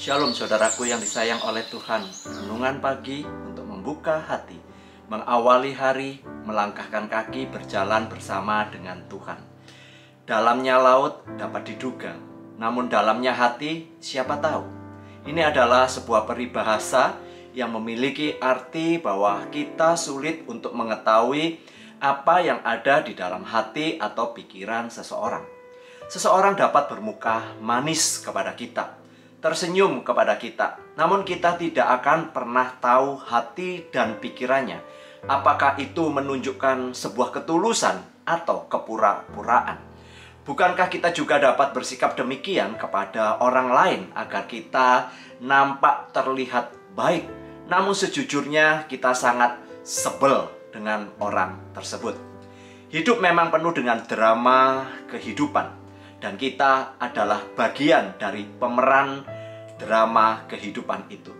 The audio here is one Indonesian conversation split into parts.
Shalom saudaraku yang disayang oleh Tuhan. Renungan pagi untuk membuka hati, mengawali hari, melangkahkan kaki berjalan bersama dengan Tuhan. Dalamnya laut dapat diduga, namun dalamnya hati siapa tahu. Ini adalah sebuah peribahasa yang memiliki arti bahwa kita sulit untuk mengetahui apa yang ada di dalam hati atau pikiran seseorang. Seseorang dapat bermuka manis kepada kita, tersenyum kepada kita, namun kita tidak akan pernah tahu hati dan pikirannya. Apakah itu menunjukkan sebuah ketulusan atau kepura-puraan? Bukankah kita juga dapat bersikap demikian kepada orang lain agar kita nampak terlihat baik, namun sejujurnya kita sangat sebel dengan orang tersebut? Hidup memang penuh dengan drama kehidupan, dan kita adalah bagian dari pemeran drama kehidupan itu.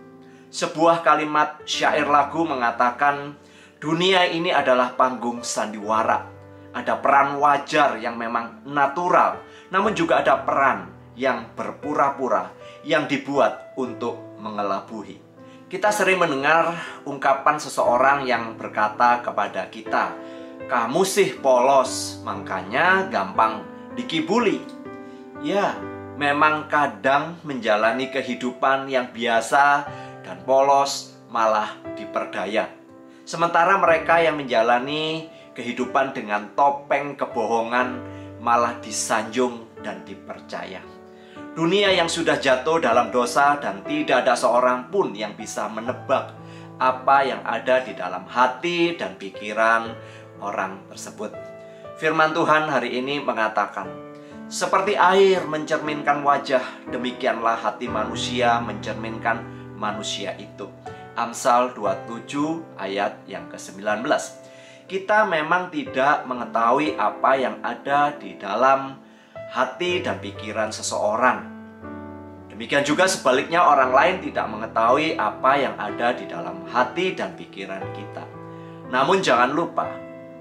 Sebuah kalimat syair lagu mengatakan, dunia ini adalah panggung sandiwara. Ada peran wajar yang memang natural, namun juga ada peran yang berpura-pura, yang dibuat untuk mengelabui. Kita sering mendengar ungkapan seseorang yang berkata kepada kita, kamu sih polos, makanya gampang dikibuli. Ya, memang kadang menjalani kehidupan yang biasa dan polos malah diperdaya. Sementara mereka yang menjalani kehidupan dengan topeng kebohongan malah disanjung dan dipercaya. Dunia yang sudah jatuh dalam dosa dan tidak ada seorang pun yang bisa menebak apa yang ada di dalam hati dan pikiran orang tersebut. Firman Tuhan hari ini mengatakan, seperti air mencerminkan wajah, demikianlah hati manusia mencerminkan manusia itu. Amsal 27 ayat yang ke-19. Kita memang tidak mengetahui apa yang ada di dalam hati dan pikiran seseorang. Demikian juga sebaliknya orang lain tidak mengetahui apa yang ada di dalam hati dan pikiran kita. Namun jangan lupa,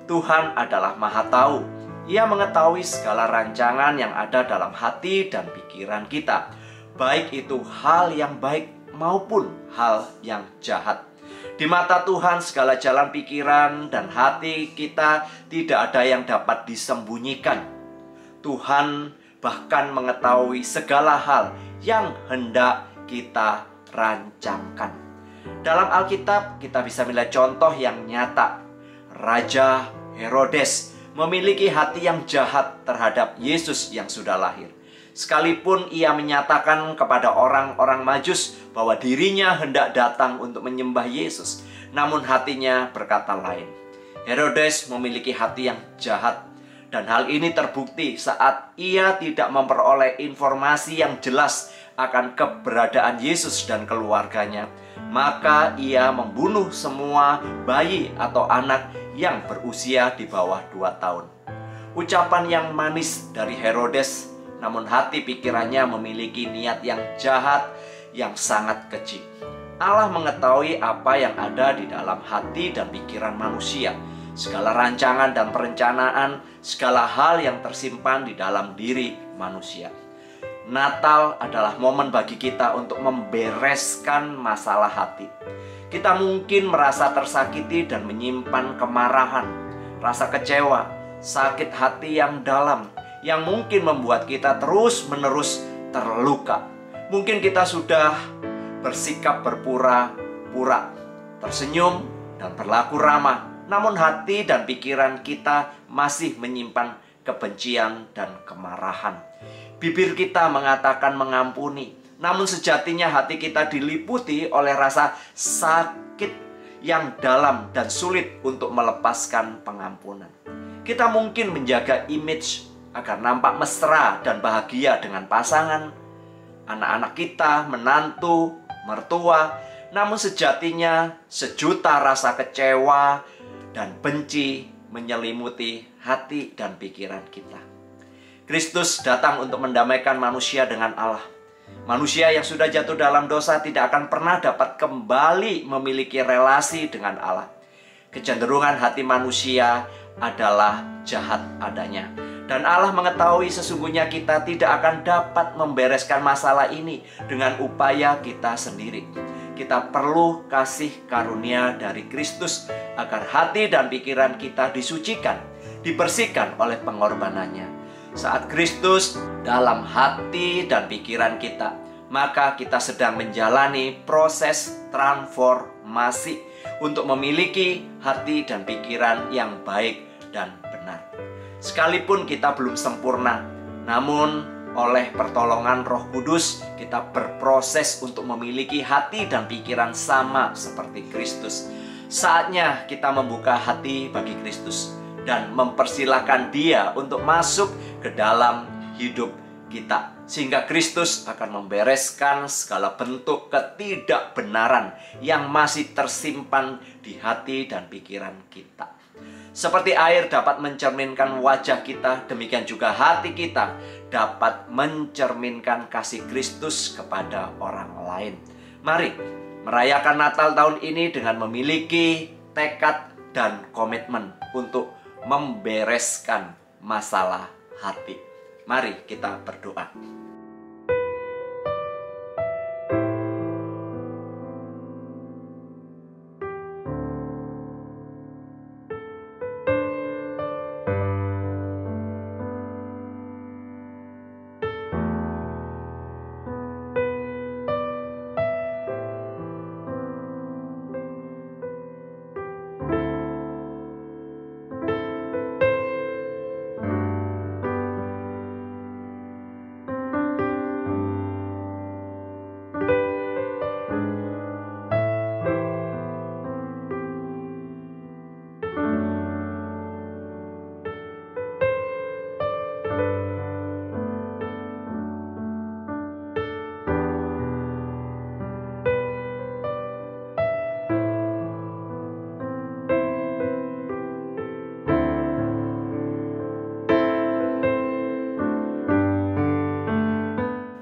Tuhan adalah Maha Tahu. Ia mengetahui segala rancangan yang ada dalam hati dan pikiran kita, baik itu hal yang baik maupun hal yang jahat. Di mata Tuhan segala jalan pikiran dan hati kita tidak ada yang dapat disembunyikan. Tuhan bahkan mengetahui segala hal yang hendak kita rancangkan. Dalam Alkitab kita bisa melihat contoh yang nyata. Raja Herodes memiliki hati yang jahat terhadap Yesus yang sudah lahir. Sekalipun ia menyatakan kepada orang-orang Majus bahwa dirinya hendak datang untuk menyembah Yesus, namun hatinya berkata lain. Herodes memiliki hati yang jahat, dan hal ini terbukti saat ia tidak memperoleh informasi yang jelas akan keberadaan Yesus dan keluarganya. Maka ia membunuh semua bayi atau anak yang berusia di bawah 2 tahun. Ucapan yang manis dari Herodes, namun hati pikirannya memiliki niat yang jahat, yang sangat keji. Allah mengetahui apa yang ada di dalam hati dan pikiran manusia, segala rancangan dan perencanaan, segala hal yang tersimpan di dalam diri manusia. Natal adalah momen bagi kita untuk membereskan masalah hati. Kita mungkin merasa tersakiti dan menyimpan kemarahan, rasa kecewa, sakit hati yang dalam, yang mungkin membuat kita terus-menerus terluka. Mungkin kita sudah bersikap berpura-pura, tersenyum dan berlaku ramah, namun hati dan pikiran kita masih menyimpan kebencian dan kemarahan. Bibir kita mengatakan mengampuni, namun sejatinya hati kita diliputi oleh rasa sakit yang dalam dan sulit untuk melepaskan pengampunan. Kita mungkin menjaga image agar nampak mesra dan bahagia dengan pasangan, anak-anak kita, menantu, mertua, namun sejatinya sejuta rasa kecewa dan benci menyelimuti hati dan pikiran kita. Kristus datang untuk mendamaikan manusia dengan Allah. Manusia yang sudah jatuh dalam dosa tidak akan pernah dapat kembali memiliki relasi dengan Allah. Kecenderungan hati manusia adalah jahat adanya. Dan Allah mengetahui sesungguhnya kita tidak akan dapat membereskan masalah ini dengan upaya kita sendiri. Kita perlu kasih karunia dari Kristus agar hati dan pikiran kita disucikan, dibersihkan oleh pengorbanannya. Saat Kristus dalam hati dan pikiran kita, maka kita sedang menjalani proses transformasi untuk memiliki hati dan pikiran yang baik dan benar. Sekalipun kita belum sempurna, namun oleh pertolongan Roh Kudus kita berproses untuk memiliki hati dan pikiran sama seperti Kristus. Saatnya kita membuka hati bagi Kristus dan mempersilahkan Dia untuk masuk ke dalam hidup kita, sehingga Kristus akan membereskan segala bentuk ketidakbenaran yang masih tersimpan di hati dan pikiran kita. Seperti air dapat mencerminkan wajah kita, demikian juga hati kita dapat mencerminkan kasih Kristus kepada orang lain. Mari merayakan Natal tahun ini dengan memiliki tekad dan komitmen untuk membereskan masalah hati. Mari kita berdoa.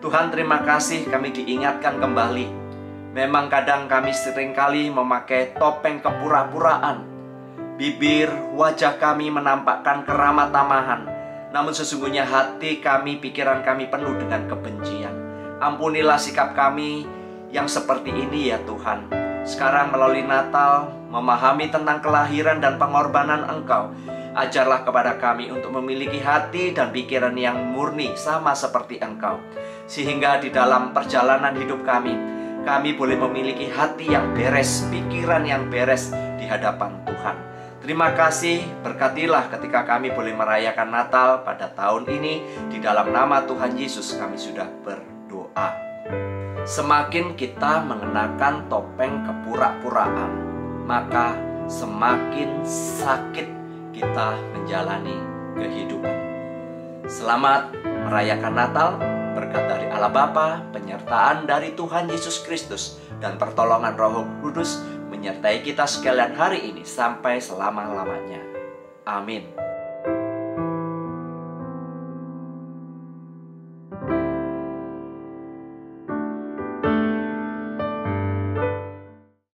Tuhan, terima kasih kami diingatkan kembali. Memang kadang kami seringkali memakai topeng kepura-puraan. Bibir, wajah kami menampakkan keramat tamahan, namun sesungguhnya hati kami, pikiran kami penuh dengan kebencian. Ampunilah sikap kami yang seperti ini ya Tuhan. Sekarang melalui Natal, memahami tentang kelahiran dan pengorbanan Engkau, ajarlah kepada kami untuk memiliki hati dan pikiran yang murni sama seperti Engkau, sehingga di dalam perjalanan hidup kami boleh memiliki hati yang beres, pikiran yang beres di hadapan Tuhan. Terima kasih, berkatilah ketika kami boleh merayakan Natal pada tahun ini. Di dalam nama Tuhan Yesus kami sudah berdoa. Semakin kita mengenakan topeng kepura-puraan, maka semakin sakit kita menjalani kehidupan. Selamat merayakan Natal. Berkat dari Allah Bapa, penyertaan dari Tuhan Yesus Kristus, dan pertolongan Roh Kudus menyertai kita sekalian hari ini sampai selama-lamanya. Amin.